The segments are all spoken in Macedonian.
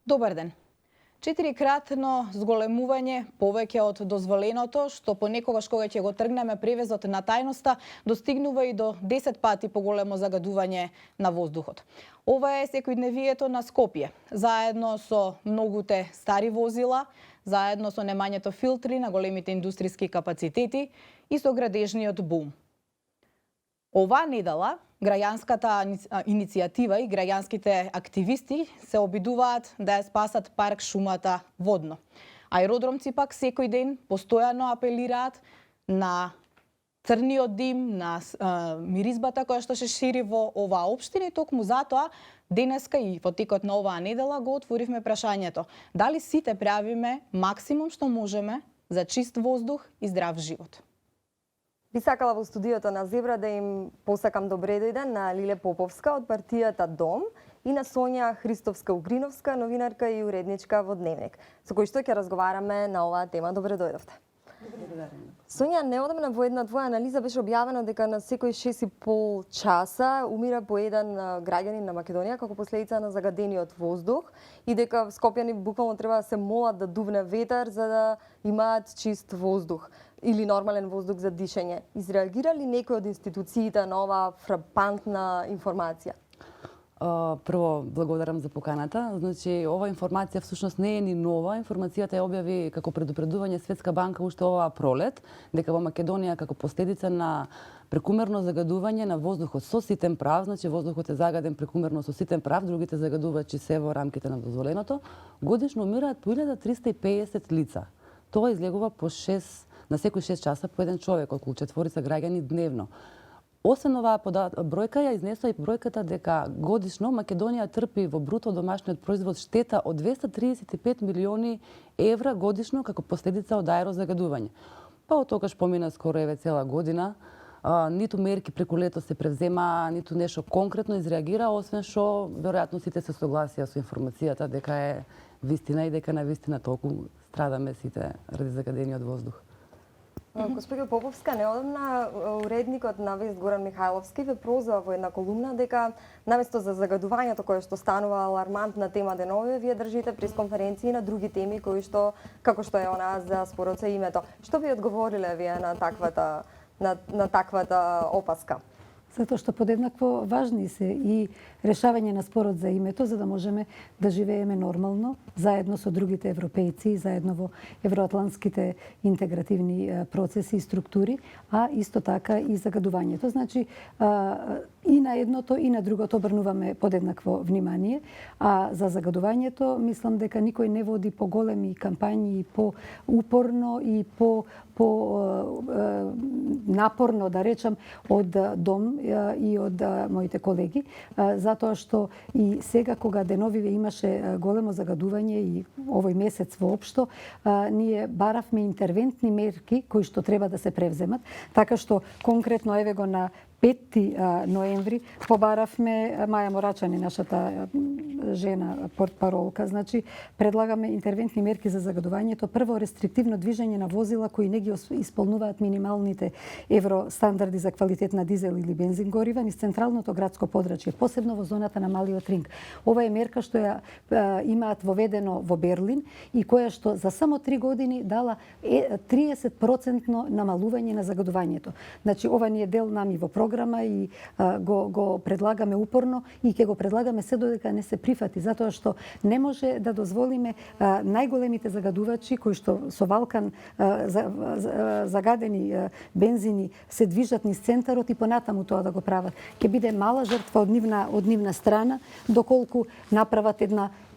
Добар ден. 4-кратно зголемување повеќе од дозволеното, што понекогаш кога ќе го тргнеме превезот на тајноста, достигнува и до 10 пати поголемо загадување на воздухот. Ова е секојдневието на Скопје, заедно со многуте стари возила, заедно со немањето филтри на големите индустријски капацитети и со градежниот бум. Оваа недела граѓанската иницијатива и граѓанските активисти се обидуваат да ја спасат парк шумата Водно. Аеродромци пак секој ден постојано апелираат на црниот дим, на миризбата која што се шири во оваа општина и токму затоа денеска и во текот на оваа недела го отворивме прашањето дали сите правиме максимум што можеме за чист воздух и здрав живот. Би сакала во студиото на Зебра да им посакам добре дојден на Лиле Поповска од партијата Дом и на Сонја Христовска-Угриновска, новинарка и уредничка во Дневник, со кој што ќе разговараме на оваа тема. Добре дојдовте. Сонја, неодамна во една твоја анализа беше објавено дека на секој 6,5 часа умира по еден граѓанин на Македонија како последица на загадениот воздух и дека скопјани буквално треба да се молат да дувне ветар за да имаат чист воздух или нормален воздух за дишење. Изреагира ли некој од институциите на оваа фрапантна информација? Прво, благодарам за поканата. Значи, ова информација всушност не е ни нова. Информацијата ја објави како предупредување Светска банка уште оваа пролет, дека во Македонија како последица на прекумерно загадување на воздухот со ситен прав, значи воздухот е загаден прекумерно со ситен прав, другите загадувачи се во рамките на дозволеното, годишно умираат по 1350 лица. Тоа излегува на секој 6 часа по еден човек, околу 4 граѓани дневно. Освен оваа бројка ја изнесува и бројката дека годишно Македонија трпи во бруто домашниот производ штета од 235 милиони евра годишно како последица од аерозагадување. Па од тогаш помина скоро еве цела година, ниту мерки преку лето се превзема, ниту нешто конкретно изреагира, освен што веројатно сите се согласија со информацијата дека е вистина и дека на вистина толку страдаме сите ради загадениот воздух. Госпоѓо Поповска, неодамна уредникот на Вест Горан Михајловски ве прозва во една колумна дека наместо за загадувањето кое што станува алармантна тема деновиве, вие држите пресконференции на други теми кои што како што е она за спорот за името. Што би одговориле вие на таквата опаска? Затоа што подеднакво важни се и решавање на спорот за името, за да можеме да живееме нормално, заедно со другите европејци, заедно во евроатлантските интегративни процеси и структури, а исто така и загадувањето. Значи, и на едното и на другото обрнуваме подеднакво внимание, а за загадувањето мислам дека никој не води по големи кампањи, по упорно и по напорно, да речам, од Дом и од моите колеги, затоа што и сега кога деновиве имаше големо загадување и овој месец воопшто, ние баравме интервентни мерки кои што треба да се превземат, така што конкретно еве го на 5 ноември побаравме Маја Морачани, нашата жена портпаролка. Значи, предлагаме интервентни мерки за загадувањето. Прво, рестриктивно движење на возила кои не ги исполнуваат минималните евростандарди за квалитет на дизел или бензин горива низ централното градско подрачје, посебно во зоната на Малиот ринг. Ова е мерка што ја имаат воведено во Берлин и која што за само 3 години дала 30% намалување на загадувањето. Значи, ова ни е дел нами во програма и го предлагаме упорно и ќе го предлагаме се додека не се прифати, затоа што не може да дозволиме најголемите загадувачи кои што со валкан загадени бензини се движат низ центарот и понатаму тоа да го прават. Ќе биде мала жртва од нивна страна доколку направат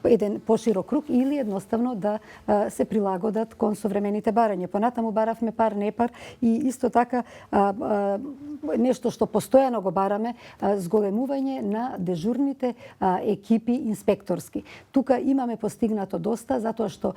еден поширок круг или едноставно да се прилагодат кон современите барања. Понатаму баравме пар непар и исто така нешто што постојано го бараме, зголемување на дежурните екипи инспекторски. Тука имаме постигнато доста, затоа што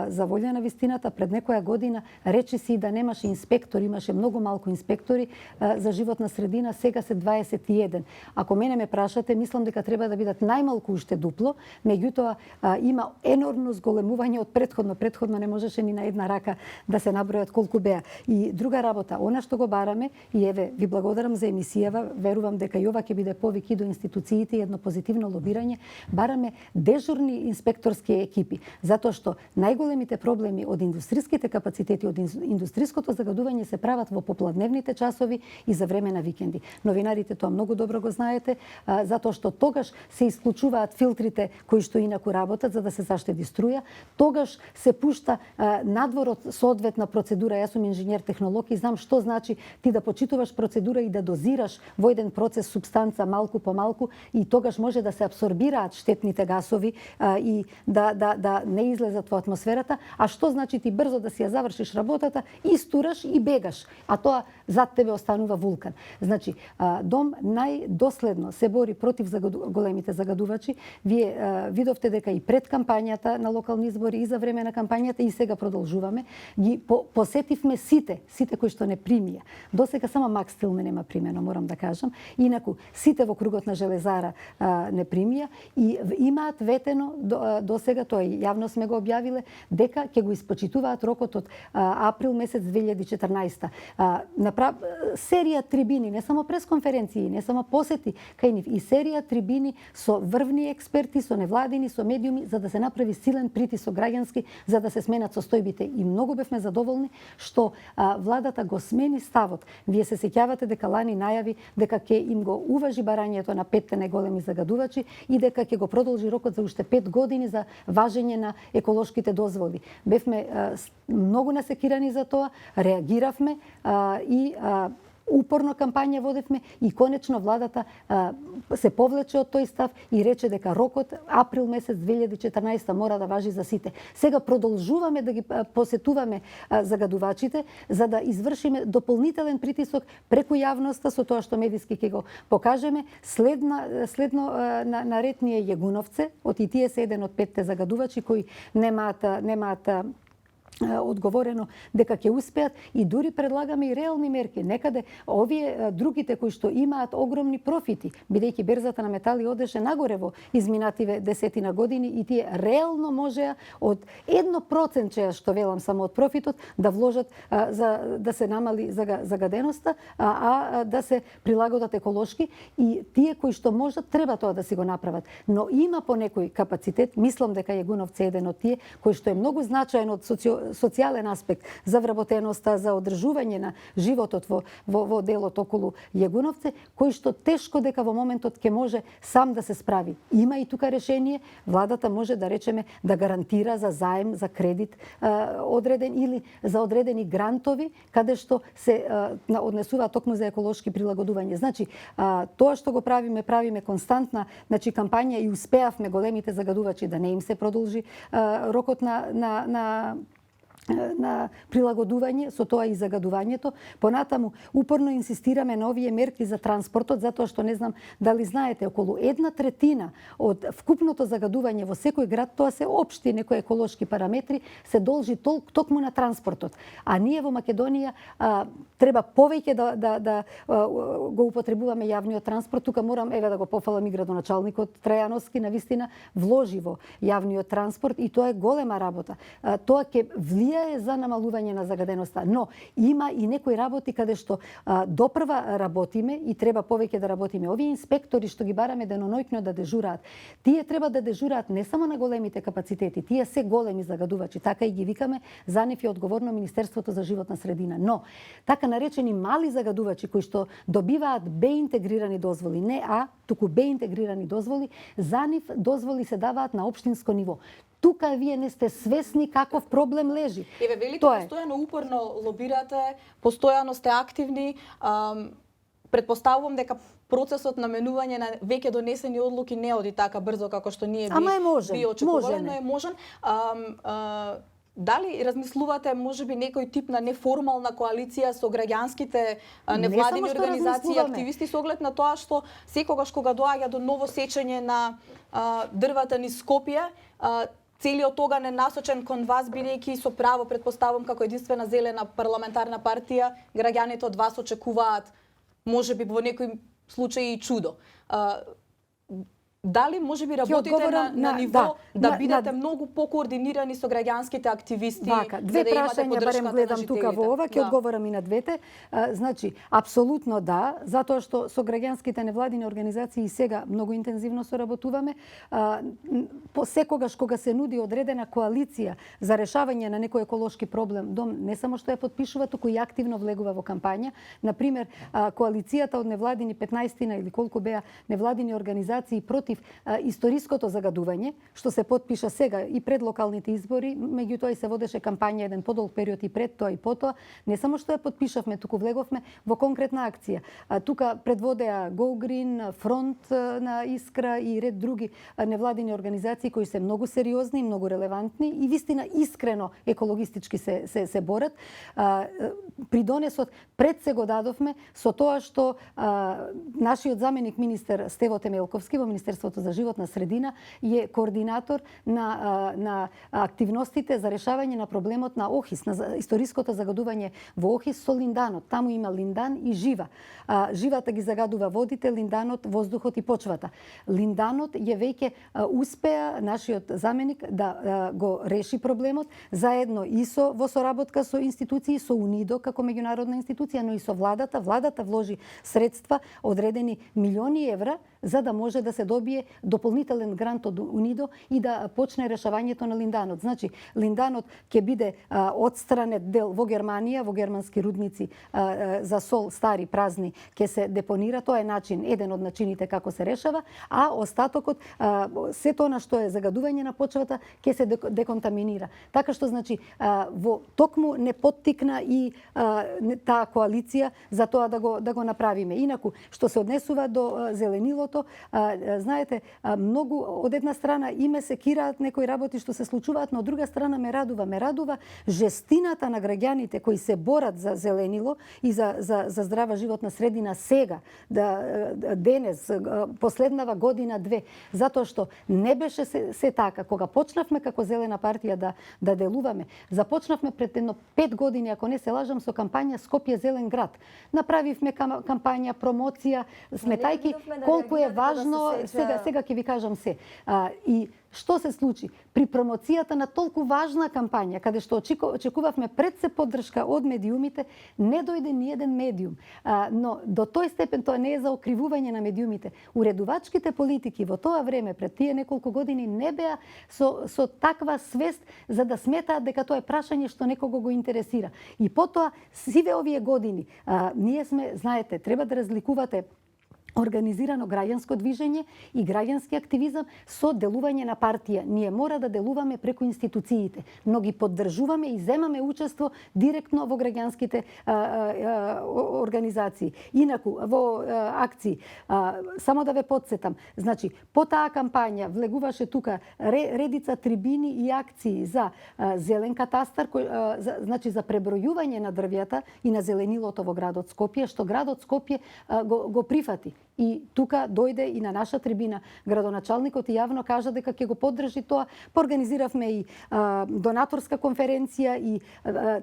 за волја на вистината пред некоја година речиси да немаше инспектори, имаше многу малку инспектори за животна средина, сега се 21. Ако мене ме прашате, мислам дека треба да бидат најмалку уште дупло, меѓутоа тоа има енормно зголемување од претходно. Претходно не можеше ни на една рака да се набројат колку беа. И друга работа, она што го бараме, и еве, ви благодарам за емисијава, верувам дека и ова ќе биде повик и до институциите и едно позитивно лобирање, бараме дежурни инспекторски екипи, затоа што најголемите проблеми од индустриските капацитети, од индустриското загадување се прават во попладневните часови и за време на викенди. Новинарите тоа многу добро го знаете, затоа што тогаш се исклучуваат филтрите кои што инаку работат за да се заштеди струја, тогаш се пушта надвор од соодветна процедура. Јас сум инженер технолог и знам што значи ти да почитуваш процедура и да дозираш во еден процес супстанца малку по малку и тогаш може да се апсорбираат штетните гасови и да не излезат во атмосферата, а што значи ти брзо да си ја завршиш работата, истураш и бегаш, а тоа зад тебе останува вулкан. Значи, Дом најдоследно се бори против големите загадувачи. Вие видовте дека и пред кампањата на локални избори и за време на кампањата и сега продолжуваме. Ги посетивме сите кои што не примија. Досега само Макстил нема примено, морам да кажам. Инаку, сите во кругот на Железара не примија и имаат ветено досега, тоа и јавно сме го објавиле, дека ќе го испочитуваат рокот од април месец 2014. Серија трибини, не само пресконференции, не само посети кај нив, и серија трибини со врвни експерти, со невладини, со медиуми, за да се направи силен притисок граѓански, за да се сменат состојбите. И многу бевме задоволни што владата го смени ставот. Вие се сеќавате дека лани најави дека ќе им го уважи барањето на 5 најголеми загадувачи и дека ќе го продолжи рокот за уште 5 години за важење на еколошките дозволи. Бевме многу насекирани за тоа, реагиравме и упорно кампања водевме и конечно владата се повлече од тој став и рече дека рокот април месец 2014 мора да важи за сите. Сега продолжуваме да ги посетуваме загадувачите за да извршиме дополнителен притисок преку јавноста со тоа што медиски ќе го покажеме. Следно на ред ни е Јегуновце, од и тие се еден од 5 загадувачи кои немаат одговорено дека ќе успеат и дури предлагаме и реални мерки. Некаде овие другите кои што имаат огромни профити, бидејќи берзата на метали одеше нагоре во изминативе 10 години и тие реално можеа од 1% што велам само од профитот да вложат за да се намали загаденоста, а да се прилагодат еколошки и тие кои што можат треба тоа да си го направат. Но има по некој капацитет, мислам дека Јегуновце е еден од тие кои што е многу значаен од социјален аспект за вработеноста, за одржување на животот во делот околу Јегуновце, кој што тешко дека во моментот ќе може сам да се справи. Има и тука решение, владата може да речеме да гарантира за заем, за кредит одреден или за одредени грантови каде што се однесува токму за еколошки прилагодување. Значи, тоа што го правиме константна, значи кампања и успеавме големите загадувачи да не им се продолжи рокот на прилагодување, со тоа и загадувањето. Понатаму, упорно инсистираме на овие мерки за транспортот, затоа што не знам дали знаете, околу 1/3 од вкупното загадување во секој град, тоа се општи некои еколошки параметри, се должи токму на транспортот. А ние во Македонија треба повеќе да го употребуваме јавниот транспорт. Тука морам да го пофалам и градоначалникот Трајановски, навистина вложи во јавниот транспорт и тоа е голема работа. Тоа ќе влијае за намалување на загаденоста, но има и некои работи каде што допрва работиме и треба повеќе да работиме. Овие инспектори што ги бараме деноноќно да дежураат, тие треба да дежураат не само на големите капацитети, тие се големи загадувачи, така и ги викаме, за нив е одговорно Министерството за животна средина. Но така наречени мали загадувачи кои што добиваат Б интегрирани дозволи, не А, туку Б интегрирани дозволи, за нив дозволи се даваат на општинско ниво. Тука вие не сте свесни каков проблем лежи. Еве, велите, постојано упорно лобирате, постојано сте активни. Предпоставувам дека процесот на менување на веќе донесени одлуки не оди така брзо како што ние би очекувале, но е можен. Дали размислувате можеби некој тип на неформална коалиција со граѓанските невладини организации и активисти со оглед на тоа што секогаш кога доаѓа до ново сечење на дрвата низ Скопје, целиот оган е насочен кон вас, бидејќи со право предпоставам како единствена зелена парламентарна партија, граѓаните од вас очекуваат можеби во некој случај и чудо. Дали може би работите одговорам на ниво да бидете на- многу покоординирани со граѓанските активисти, Вака, две за да имате прашања барем поддршката на гледам жителите? тука во ова, ќе одговорам и на двете. Значи, апсолутно да, затоа што со граѓанските невладини организации и сега многу интензивно соработуваме. По секогаш кога се нуди одредена коалиција за решавање на некој еколошки проблем, Дом не само што ја потпишува, туку и активно влегува во кампања. Например, коалицијата од невладини 15 или колку беа невладини организации против историското загадување, што се потпиша сега и пред локалните избори, меѓутоа и се водеше кампања еден подолг период и пред тоа и потоа, не само што ја потпишавме, туку влеговме во конкретна акција. Тука предводеа Go Green, Фронт на Искра и ред други невладини организации кои се многу сериозни, многу релевантни и вистина искрено екологистички се борат. Придонесот пред се го дадовме со тоа што нашиот заменик министер Стево Темелковски во Министерството за животна средина е координатор на активностите за решавање на проблемот на Охис, на историското загадување во Охис со линданот. Таму има линдан и жива. Живата ги загадува водите, линданот воздухот и почвата. Линданот е веќе успеа нашиот заменик да го реши проблемот заедно и во соработка со институции, со УНИДО како меѓународна институција, но и со владата. Владата вложи средства, одредени милиони евра, за да може да се добие дополнителен грант од УНИДО и да почне решавањето на линданот. Значи, линданот ќе биде одстранет дел во Германија, во германски рудници за сол стари, празни, ќе се депонира. Тоа е начин, еден од начините како се решава, а остатокот, се тоа на што е загадување на почвата, ќе се деконтаминира. Така што, значи, во токму не поттикна и таа коалиција за тоа да го направиме. Инаку, што се однесува до зеленилото, знаете, многу од една страна и ме секираат некои работи што се случуваат, но од друга страна ме радува жестината на граѓаните кои се борат за зеленило и за здрава животна средина сега, денес, последнава година-две, затоа што не беше се така. Кога почнавме како Зелена партија да делуваме, започнавме пред едно 5 години, ако не се лажам, со кампања Скопје зелен град. Направивме кампања, промоција, сметајки колку е важно, сега ќе ви кажам се. И што се случи? При промоцијата на толку важна кампања, каде што очекувавме пред се поддршка од медиумите, не дојде ни еден медиум. Но до тој степен тоа не е за окривување на медиумите. Уредувачките политики во тоа време, пред тие неколку години, не беа со таква свест за да сметаат дека тоа е прашање што некого го интересира. И потоа, сиве овие години, ние сме, знаете, треба да разликувате организирано граѓанско движење и граѓански активизам со делување на партија. Ние мора да делуваме преку институциите, но ги поддржуваме и земаме учество директно во граѓанските организации. Инаку, во акции, само да ве подсетам, значи, по таа кампања влегуваше тука редица трибини и акции за зелен катастар, значи за пребројување на дрвјата и на зеленилото во градот Скопје, што градот Скопје го прифати. И тука дојде и на наша трибина градоначалникот и јавно кажа дека ќе го поддржи тоа. Поорганизиравме и донаторска конференција и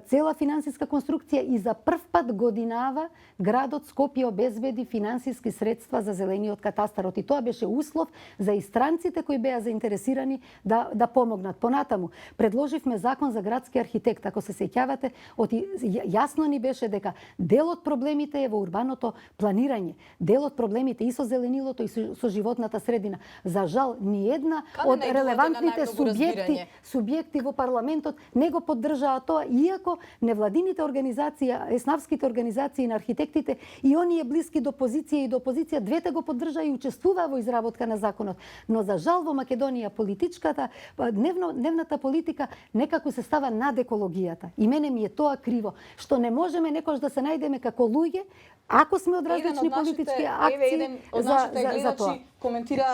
цела финансиска конструкција и за прв пат годинава градот Скопје обезбеди финансиски средства за зелениот катастарот и тоа беше услов за и странците кои беа заинтересирани да помогнат. Понатаму предложивме закон за градски архитект, ако се сеќавате, јасно ни беше дека дел од проблемите е во урбаното планирање, дел од проблемите и со зеленилото и со животната средина. За жал, ни една од релевантните субјекти во парламентот не го поддржаа тоа, иако невладините организации, еснавските организации на архитектите и оние блиски до позиција и до опозиција, двете го поддржаа и учествуваа во изработка на законот. Но за жал во Македонија политичката, дневната политика некако се става над екологијата. И мене ми е тоа криво, што не можеме некош да се најдеме како луѓе, ако сме од различни политички акции за тоа. Коментира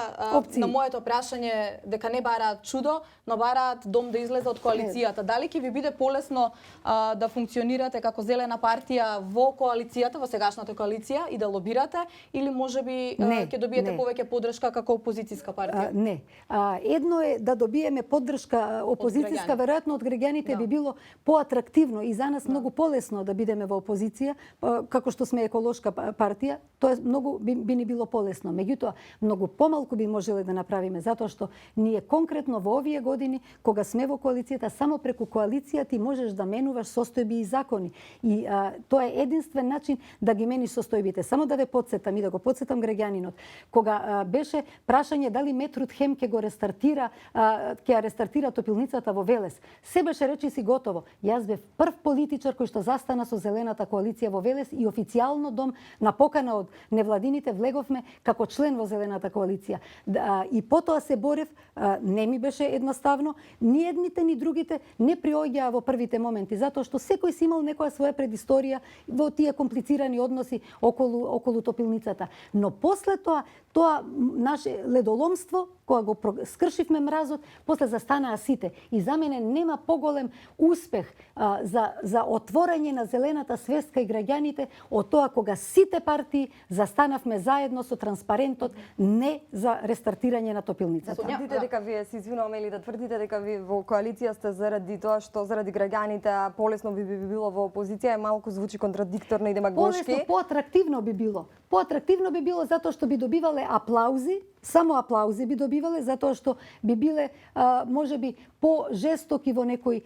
на моето прашање дека не бараат чудо, но бараат Дом да излезе од коалицијата. Дали ќе ви биде полесно да функционирате како Зелена партија во коалицијата, во сегашната коалиција и да лобирате, или можеби ќе добиете повеќе поддршка како опозицијска партија? Не. Едно е да добиеме поддршка опозицијска, веројатно од граѓаните би било поатрактивно и за нас многу полесно да бидеме во опозиција, како што сме еколошка партија, тоа многу би ни било полесно. Меѓутоа, многу помалку би можеле да направиме, затоа што ние конкретно во овие години, кога сме во коалицијата, само преку коалиција ти можеш да менуваш состојби и закони. И тоа е единствен начин да ги мениш состојбите. Само да ве потсетам и да го потсетам граѓанинот. Кога беше прашање дали Метрут Хем ќе го рестартира, ќе ја рестартира топилницата во Велес, се беше речиси готово. Јас бев прв политичар кој што застана со Зелената коалиција во Велес и официјално дом на покана од невладините влеговме како член во Зелената коалиција. И потоа се борев, не ми беше едноставно, ни едните ни другите не приоѓаа во првите моменти, затоа што секој си имал некоја своја предисторија во тие комплицирани односи околу топилницата. Но после тоа наше ледоломство, кога го скршивме мразот, после застанаа сите. И за мене нема поголем успех за отворање на зелената свест кај граѓаните од тоа кога сите партии застанавме заедно со транспарентот не за рестартирање на топилницата. Тврдите дека вие се извинуваме или да тврдите дека ви во коалиција сте заради тоа што заради граѓаните, а полесно би било во опозиција, е малку звучи контрадикторно и демагошки. Полесно, поатрактивно би било. Поатрактивно би било затоа што би добивале аплаузи, само аплаузи би добивале, затоа што би биле можеби по-жестоки во некој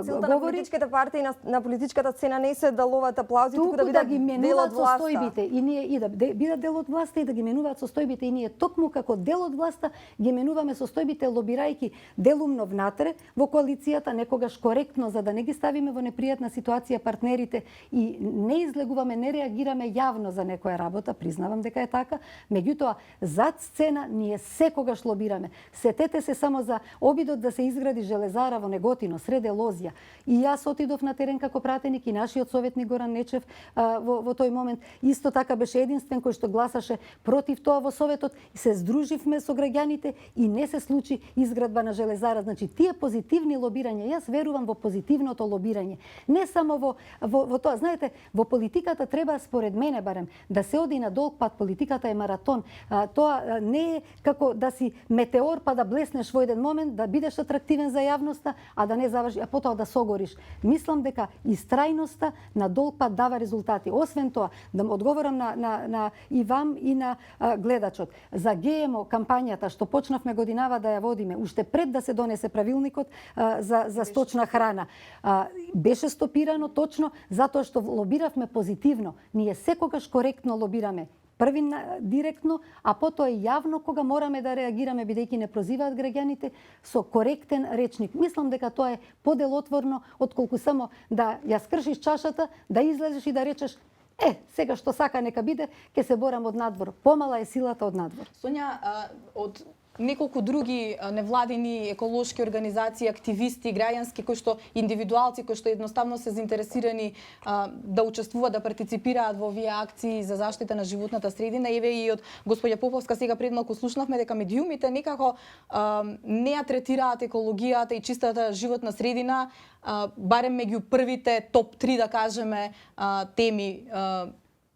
Целта на политичките партии на политичката сцена не се да ловат аплаузи, туку да ги менуваат состојбите и ние и да бидат дел од власта и да ги менуваат состојбите и ние токму како дел од власта ги менуваме состојбите лобирајќи делумно внатре во коалицијата, некогаш коректно за да не ги ставиме во непријатна ситуација партнерите и не излегуваме, не реагираме јавно за некоја работа, признавам дека е така, меѓутоа зад сцена ние секогаш лобираме. Сетете се само за обидот да се изгради железара во Неготино, среде Лозија. И јас отидов на терен како пратеник и нашиот советник Горан Нечев во тој момент исто така беше единствен кој што гласаше против тоа во советот и се здруживме со граѓаните и не се случи изградба на железара. Значи тие позитивни лобирања, јас верувам во позитивното лобирање. Не само во тоа, знаете, во политиката треба според мене барем да се оди на долг пат, политиката е маратон. Тоа не е како да си метеор па да блеснеш во еден момент, да бидеш атрактивен за јавноста, а да не заврши, а потоа да согориш. Мислам дека истрајноста на долг пат дава резултати. Освен тоа, да одговорам на и вам и на гледачот. За ГМО кампањата што почнавме годинава да ја водиме, уште пред да се донесе правилникот за сточна храна, беше стопирано точно затоа што лобиравме позитивно. Ние секогаш коректно лобираме. Први директно, а потоа и јавно кога мораме да реагираме бидејќи не прозиваат граѓаните со коректен речник. Мислам дека тоа е поделотворно отколку само да ја скршиш чашата, да излезеш и да речеш сега што сака нека биде, ќе се борам од надвор. Помала е силата од надвор. Сонја, од неколку други невладини еколошки организации, активисти, граѓански кои што индивидуалци кои што едноставно се заинтересирани да учествуваат, да партиципираат во овие акции за заштита на животната средина. Еве и од господја Поповска сега пред малку слушнавме дека медиумите некако не ја третираат екологијата и чистата животна средина, барем меѓу првите топ 3 да кажеме теми,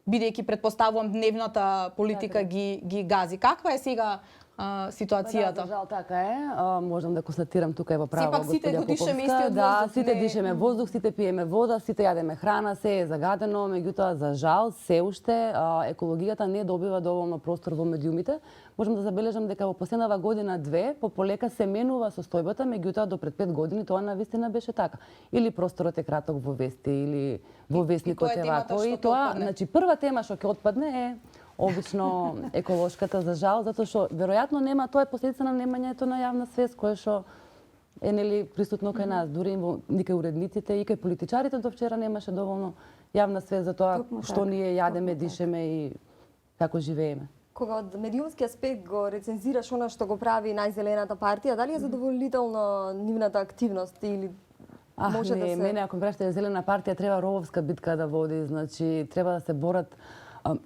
бидејќи предпоставувам дневната политика ги гази. Каква е сега ситуацијата? Да, за жал така е. Можам да констатирам тука е во право сепак сите го дишеме истиот да, воздух. Сите дишеме воздух, сите пиеме вода, сите јадеме храна, се е загадено, меѓутоа за жал се уште екологијата не добива доволно простор во медиумите. Можам да забележам дека во последнава година-две полека се менува состојбата, меѓутоа до пред 5 години тоа навистина беше така. Или просторот е краток во вести, или во вестникот е вако. И тоа, значи прва тема што ќе отпадне е обично еколошката за жал, затоа што веројатно нема, тоа е последица на немањето на јавна свест која што е нели присутно кај нас, дури и кај уредниците и кај политичарите до вчера немаше доволно јавна свест за тоа што ние јадеме, дишеме и како живееме. Кога од медиумски аспект го рецензираш она што го прави најзелената партија, дали е задоволително нивната активност или може да се... Мене ако прашате зелена партија треба рововска битка да води, значи треба да се борат.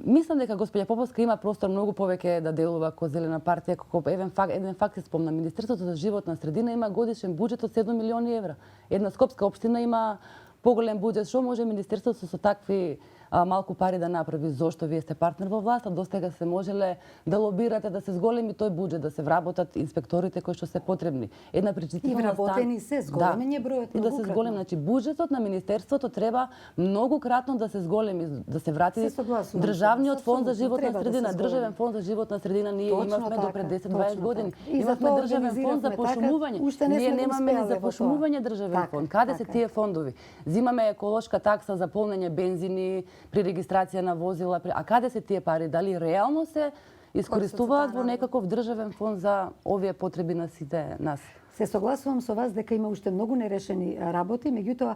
Мислам дека господја Поповска има простор многу повеќе да делува како зелена партија, како еден факт се спомна. Министерството за животна средина има годишен буџет од 7 милиони евра. Една скопска општина има поголем буџет. Што може министерството со такви малку пари да направи. Зошто вие сте партнер во власта, достега се можеле да лобирате да се зголеми тој буџет, да се вработат инспекторите кои што се потребни. Една пречистителна И вработени се, зголемен е бројот и да се зголеми, значи буџетот на министерството треба многократно да се зголеми, да се врати државниот фонд за животна средина, државен фонд за животна средина ние имавме до пред 10-20 години. Имавме државен фонд за пошумување. Ние немаме ни за пошумување државен фонд. Каде се тие фондови? Зимаме еколошка такса за полнење бензини при регистрација на возила, а каде се тие пари? Дали реално се искористуваат во некаков државен фонд за овие потреби на сите нас? Се согласувам со вас дека има уште многу нерешени работи, меѓутоа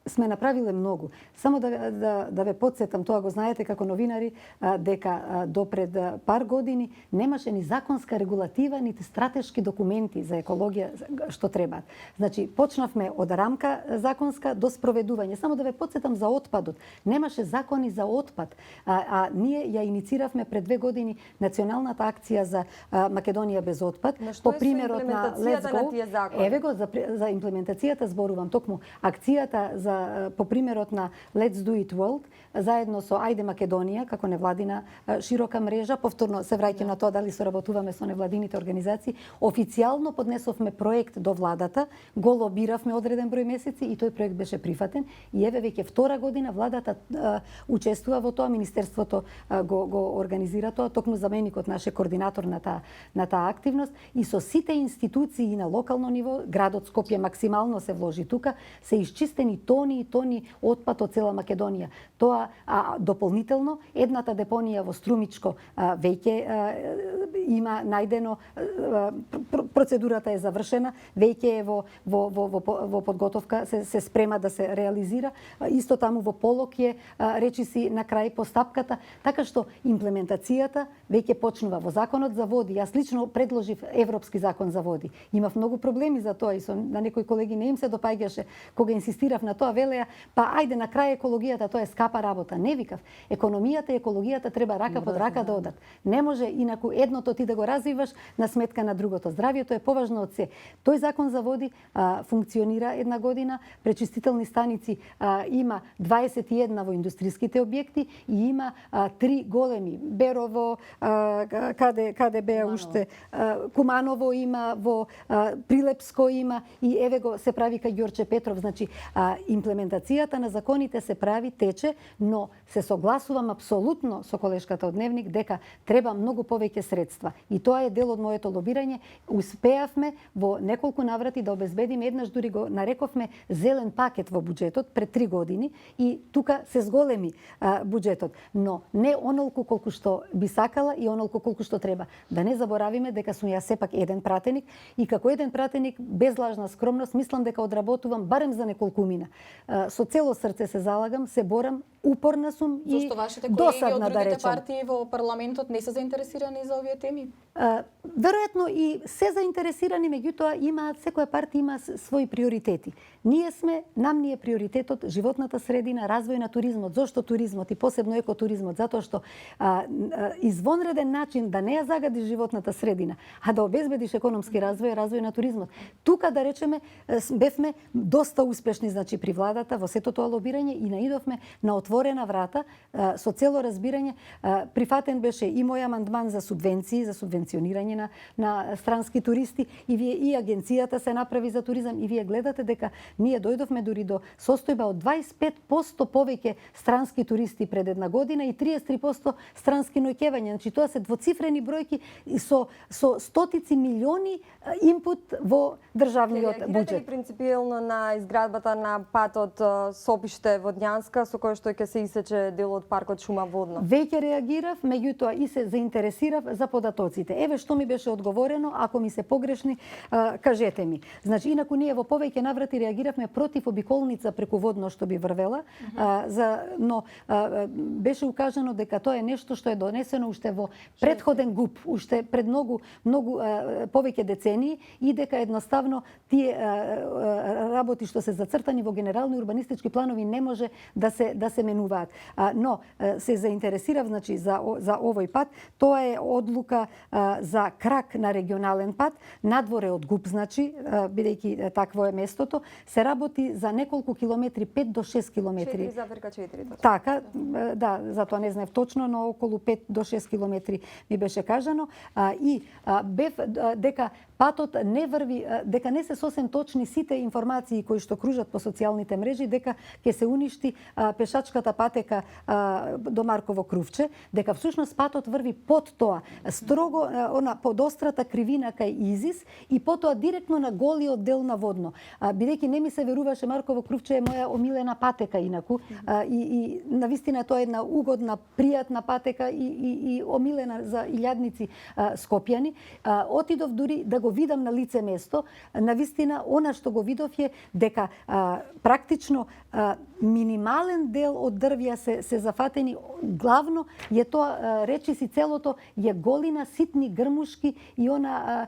сме направиле многу. Само да ве подсетам, тоа го знаете како новинари, дека до пред пар години немаше ни законска регулатива, нити стратешки документи за екологија што требаат. Значи, почнавме од рамка законска до спроведување. Само да ве подсетам за отпадот. Немаше закони за отпад, а ние ја иницииравме пред 2 години националната акција за Македонија без отпад. По примерот на Let's Go. Еве го за имплементацијата зборувам, токму акцијата по примерот на Let's Do It World, заедно со Ајде Македонија, како невладина широка мрежа, повторно се враќам на тоа дали соработуваме со невладините организации, официјално поднесовме проект до владата, го лобиравме одреден број месеци и тој проект беше прифатен и еве веќе втора година владата учествува во тоа, министерството го организира тоа, токму заменикот наш е координатор на таа активност и со сите институции на локално ниво, градот Скопје максимално се вложи тука, се исчистени тони и тони отпад од цела Македонија. Тоа дополнително едната депонија во Струмичко веќе има најдено, процедурата е завршена, веќе е во подготовка, се спрема да се реализира. Исто таму во Полок е речиси на крај постапката, така што имплементацијата веќе почнува во законот за води. Јас лично предложив европски закон за води. Имав многу проблеми за тоа и на некои колеги не им се допаѓаше кога инсистирав на тоа, велеа, па ајде на крај екологијата, тоа е скапа работа. Не викав. Економијата и екологијата треба рака под рака да одат. Не може инаку едното ти да го развиваш на сметка на другото. Здравието е поважно од се. Тој закон за води функционира една година, пречистителни станици има 21 во индустриските објекти и има 3 големи. Берово, каде беа уште, Куманово има, во Прилепско има и еве го се прави кај Ѓорче Петров. Значи, имплементацијата на законите се прави, тече, но се согласувам апсолутно со колешката од Дневник дека треба многу повеќе средства. И тоа е дел од моето лобирање. Успеавме во неколку наврати да обезбедиме, еднаш дури го нарековме зелен пакет во буџетот пред 3 години и тука се зголеми буџетот, но не онолку колку што би сакала и онолку колку што треба. Да не заборавиме дека сум јас сепак еден пратеник и како еден пратеник без лажна скромност мислам дека одработувам барем за неколкумина. Со цело срце се залагам, се борам, упорна сум и Зошто вашите колеги од другите партии во парламентот не се заинтересирани за овие теми? Веројатно и се заинтересирани, меѓутоа секоја партија има своји приоритети. Нам ни е приоритетот животната средина, развој на туризмот. Зошто туризмот и посебно екотуризмот? Затоа што извонреден начин да не ја загади животната средина, а да обезбедиш економски развој на туризмот. Тука да речеме бевме доста успешни, значи при владата во сето тоа лобирање и наидовме на отворена врата со цело разбирање. Прифатен беше и мој амандман за субвенции, за субвенционирање на странски туристи и и агенцијата се направи за туризам и вие гледате дека ние дојдовме дури до состојба од 25% повеќе странски туристи пред една година и 33% странски ноќевања. Значи тоа се двоцифрени бројки и со стотици милиони импут во државниот буџет. Реагирате ли принципиелно на изградбата на патот Сопиште Водњанска со кој што ќе се исече дел од паркот Шума Водно? Веќе реагирав, меѓутоа и се заинтересирав за податоците. Еве што ми беше одговорено, ако ми се погрешни, кажете ми. Значи, инаку ние во повеќе наврати реагиравме против обиколница преку Водно што би врвела, но беше укажано дека тоа е нешто што е донесено уште во претходен ГУП, уште пред многу повеќе децении и дека едноставно тие работи што се зацртани во генерални урбанистички планови не може да се менуваат. Но се заинтересирав, значи, за овој пат. Тоа е одлука за крак на регионален пат, надворе од ГУП, значи, бидејќи такво е местото, се работи за неколку километри, 5 до 6 километри. 4,4. Така, да, затоа не знаев точно, но околу 5 до 6 километри ми беше кажано. Бев дека патот не врви, дека не се сосем точни сите информации кои што кружат по социјалните мрежи, дека ќе се уништи пешачката патека до Марково Крувче, дека всушност патот врви под тоа, строго она подострата кривина кај Изис и потоа директно на голиот дел на Водно. Бидејќи не ми се веруваше, Марково Крувче е моја омилена патека инаку и навистина тоа е една угодна, пријатна патека и омилена за илјадници скопјани. Отидов дури да го видам на лице место. Навистина, она што го видов е дека практично минимален дел од дрвја се зафатени. Главно е тоа, речиси целото, е голина, ситни грмушки и она,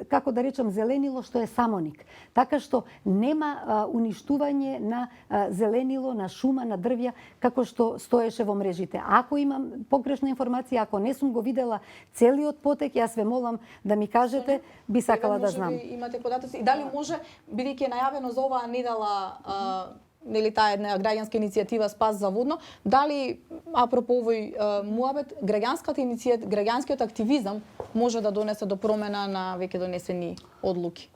како да речам, зеленило што е самоник. Така што нема уништување на зеленило, на шума, на дрвја, како што стоеше во мрежите. Ако имам погрешна информација, ако не сум го видела целиот потек, јас ве молам да ми кажете, би сакала да знам. Имате податоци. И дали може, бидејќи е најавено за оваа недела, нели таа една граѓанска иницијатива Спас за Водно, дали апропо овој муабет, граѓанскиот активизам може да донесе до промена на веќе донесени одлуки?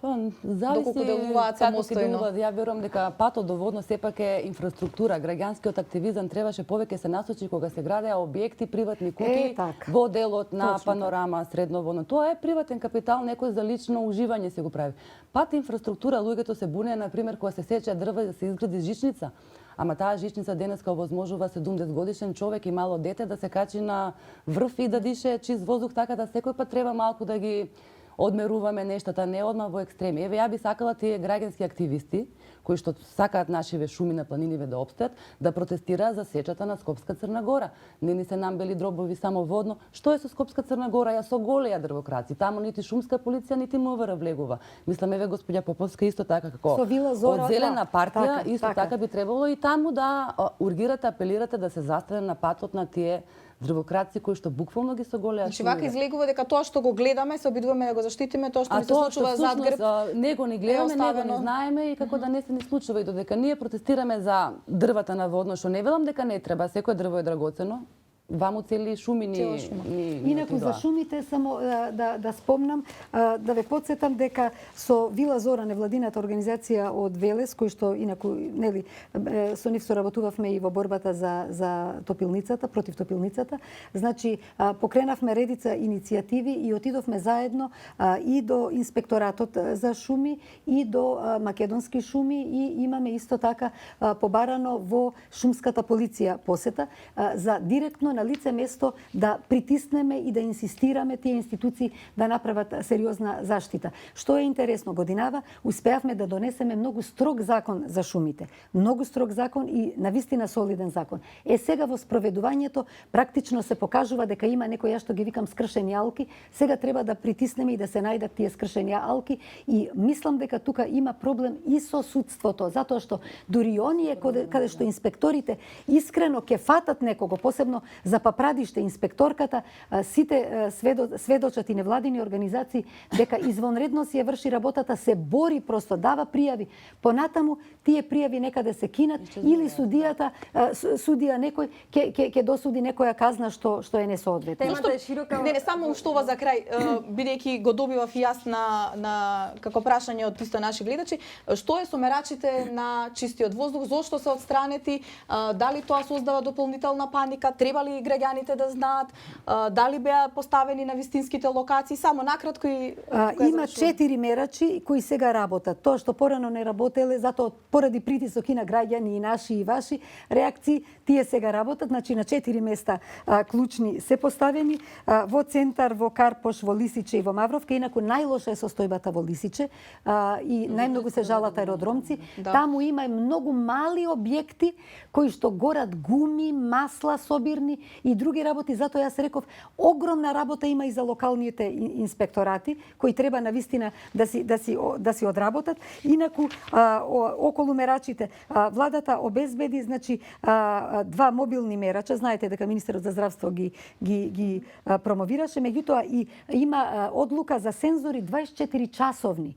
Доколку делуваат самостојно? Ја верувам дека патот до Водно сепак е инфраструктура. Граѓанскиот активизам требаше повеќе се насочи кога се градеа објекти, приватни куќи во делот на Панорама, Средно Водно. Тоа е приватен капитал, некој за лично уживање се го прави. Пат инфраструктура, луѓето се бунеа, например, кога се сече дрва да се изгради жичница. Ама таа жичница денеска овозможува 70 годишен човек и мало дете да се качи на врв и да дише чист воздух, така да секој пат треба малку да ги одмеруваме нештата, не одма во екстреми. Еве, ја би сакала тие граѓански активисти, кои што сакаат нашиве шуми на планиниве да опстојат, да протестираат за сечата на Скопска Црна Гора. Не ни се намбели дробови само Водно. Што е со Скопска Црна Гора? Ја со голеја дрвокраци. Таму нити шумска полиција, нити МВР влегува. Мислам, еве, госпоѓа Поповска исто така како од Зелена партија, исто така би требало и таму да ургирате, апелирате да се застане на патот на тие дрвокраци кои што буквално ги соголеа. Значи вака излегува дека тоа што го гледаме, се обидуваме да го заштитиме, тоа што ни се случува зад грб. Не го ни гледаме, не го ни знаеме и како да не се ни случува и додека ние протестираме за дрвата на Водно, што не велам дека не треба, секое дрво е драгоцено. Ваму цели шуми ни Инаку за шумите само да спомнам, да ве потсетам дека со Вила Зора, невладината организација од Велес, кој што инаку нели со нив соработувавме и во борбата за топилницата, против топилницата. Значи покренавме редица иницијативи и отидовме заедно и до инспекторатот за шуми и до македонски шуми и имаме исто така побарано во шумската полиција посета за директно на лице место да притиснеме и да инсистираме тие институции да направат сериозна заштита. Што е интересно, годинава успеавме да донесеме многу строг закон за шумите. Многу строг закон и навистина солиден закон. Сега во спроведувањето практично се покажува дека има некои, што ги викам, скршени алки. Сега треба да притиснеме и да се најдат тие скршени алки и мислам дека тука има проблем и со судството, затоа што дури оние каде што инспекторите искрено ќе фатат некого, посебно за Папрадиште, инспекторката, сите сведочат и невладини организации дека извонредно си ја врши работата, се бори, просто дава пријави. Понатаму тие пријави некаде се кинат или судија некој ќе досуди некоја казна што е несоодветна. Темата е широка. Не само уште ова за крај, бидејќи го добивав и јас на како прашање од исто наши гледачи, што е со мерачите на чистиот воздух, зошто се отстранети, дали тоа создава дополнителна паника, треба ли граѓаните да знаат, дали беа поставени на вистинските локации, само накратко и има 4 мерачи кои сега работат. Тоа што порано не работеле, затоа поради притисок и на граѓани и наши и ваши реакции, тие сега работат, значи на 4 места клучни се поставени, во центар, во Карпош, во Лисиче и во Мавровка, инаку најлоша е состојбата во Лисиче и најмногу се жалат аеродромци. Таму има многу мали објекти кои што горат гуми, масла собирни, и други работи. Затоа јас реков, огромна работа има и за локалните инспекторати, кои треба навистина да си одработат. Инаку, околу мерачите, владата обезбеди, значи, 2 мобилни мерача. Знаете дека министерот за здравство ги промовираше, меѓутоа и има одлука за сензори 24 часовни.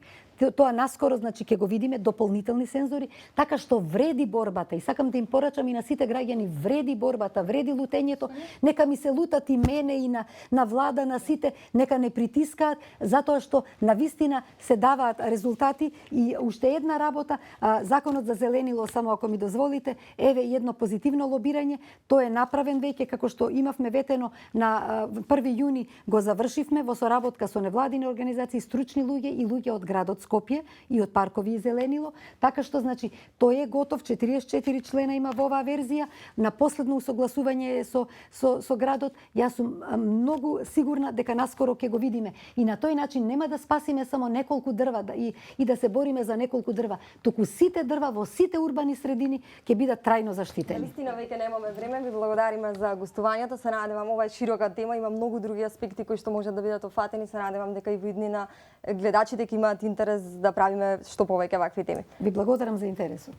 Тоа наскоро, значи, ќе го видиме, дополнителни сензори, така што вреди борбата. И сакам да им порачам и на сите граѓани, вреди борбата, вреди лутењето. Нека ми се лутат и мене и на влада, на сите, нека не притискаат, затоа што навистина се даваат резултати. И уште една работа, законот за зеленило, само ако ми дозволите, еве едно позитивно лобирање, тоа е направен веќе, како што имавме ветено на 1 јуни го завршивме во соработка со невладини организации, стручни луѓе и луѓе од градот Скопје и од паркови и зеленило, така што, значи, тој е готов, 44 члена има во оваа верзија, на последно усогласување со градот. Јас сум многу сигурна дека наскоро ќе го видиме. И на тој начин нема да спасиме само неколку дрва и да се бориме за неколку дрва, туку сите дрва во сите урбани средини ќе бидат трајно заштитени. Наистина веќе немаме време, ви благодариме за гостувањето. Се надевам, ова е широка тема, има многу други аспекти кои што можат да бидат офатени. Се надевам дека и во иднина гледачите ќе имаат интерес да правиме што повеќе вакви теми. Ви благодарам за интересот.